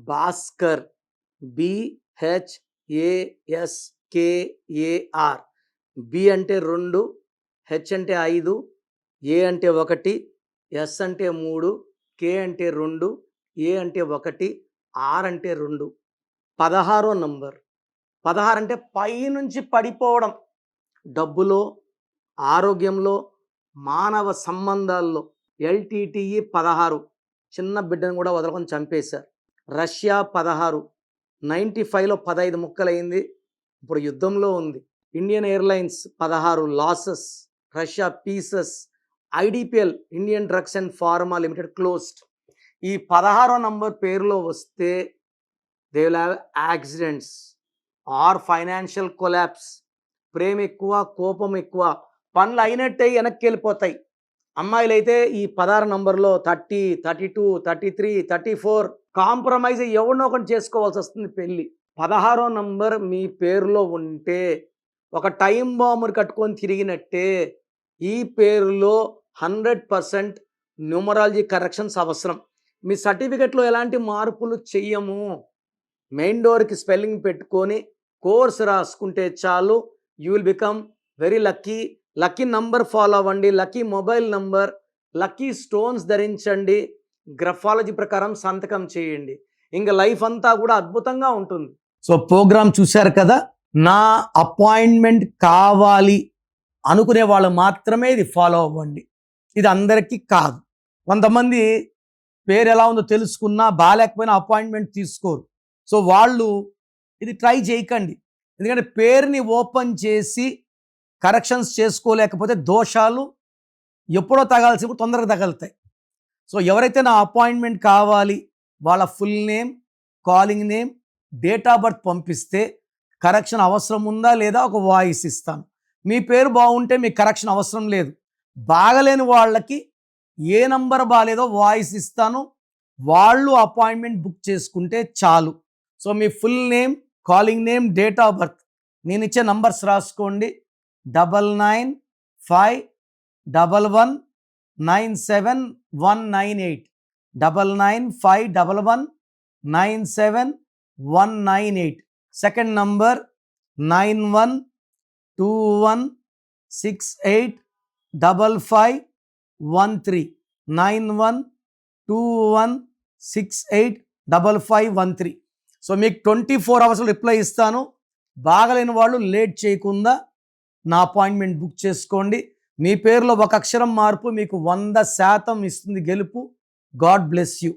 Bhaskar, BHASKAR. B అంటే 2, H అంటే 5, ఏ అంటే 1, ఎస్ అంటే 3, కే అంటే 2, ఏ అంటే 1, ఆర్ అంటే 2. 16వ నంబర్. 16 అంటే పైనుంచి పడిపోవడం. డబ్బులో, ఆరోగ్యంలో, మానవ సంబంధాల్లో. LTTE 16. చిన్న బిడ్డను కూడా వదలకొని చంపేశారు. రష్యా 16. 95లో 15 ముక్కలైంది. ఇప్పుడు యుద్ధంలో ఉంది. Indian airlines 16 losses. Russia pieces. IDPL Indian drugs and pharma limited closed. ఈ 16వ నంబర్ పేరులో వస్తే they will have accidents or financial collapse. ప్రేమ ఎక్కువ, కోపం ఎక్కువ, పనులు అయినట్టే వెనక్కి వెళ్ళిపోతాయి. అమ్మాయిలైతే ఈ 16 నంబర్లో 30, 32, 33, 34 కాంప్రమైజ్ ఎవరినో ఒకటి చేసుకోవాల్సి వస్తుంది పెళ్ళి. 16వ నంబర్ మీ పేరులో ఉంటే ఒక టైం బాంబుని కట్టుకొని తిరిగినట్టే. ఈ పేరులో 100% న్యూమరాలజీ కరెక్షన్స్ అవసరం. మీ సర్టిఫికెట్లో ఎలాంటి మార్పులు చెయ్యము. మెయిన్ డోర్కి స్పెల్లింగ్ పెట్టుకొని కోర్స్ రాసుకుంటే చాలు. You will become very lucky. Lucky number follow అవ్వండి, lucky mobile number, lucky stones ధరించండి, గ్రఫాలజీ ప్రకారం సంతకం చేయండి. ఇంకా లైఫ్ అంతా కూడా అద్భుతంగా ఉంటుంది. సో ప్రోగ్రామ్ చూశారు కదా. నా అపాయింట్మెంట్ కావాలి అనుకునే వాళ్ళు మాత్రమే ఇది ఫాలో అవ్వండి. ఇది అందరికీ కాదు. కొంతమంది పేరు ఎలా ఉందో తెలుసుకున్నా బాగాలేకపోయినా అపాయింట్మెంట్ తీసుకోరు. సో వాళ్ళు ఇది ట్రై చేయకండి. ఎందుకంటే పేరుని ఓపెన్ చేసి కరెక్షన్స్ చేసుకోలేకపోతే దోషాలు ఎప్పుడో తగాల్సి తొందరగా తగులుతాయి. సో ఎవరైతే నా అపాయింట్మెంట్ కావాలి వాళ్ళ full name, calling name, date of birth పంపిస్తే కరెక్షన్ అవసరం ఉందా లేదా ఒక వాయిస్ ఇస్తాను. మీ పేరు బాగుంటే మీకు కరెక్షన్ అవసరం లేదు. బాగలేని వాళ్ళకి ఏ నంబర్ బాగాలేదో వాయిస్ ఇస్తాను, వాళ్ళు అపాయింట్మెంట్ బుక్ చేసుకుంటే చాలు. So me full name, calling name, date of birth నేను ఇచ్చే నంబర్స్ రాసుకోండి. 9951197198 9951197198. Second number 9121685513 9121685513. సో మీకు 24 అవర్స్లో రిప్లై ఇస్తాను. బాగలేని వాళ్ళు లేట్ చేయకుండా నా అపాయింట్మెంట్ బుక్ చేసుకోండి. మీ పేరులో ఒక అక్షరం మార్పు మీకు 100% ఇస్తుంది గెలుపు. God bless you.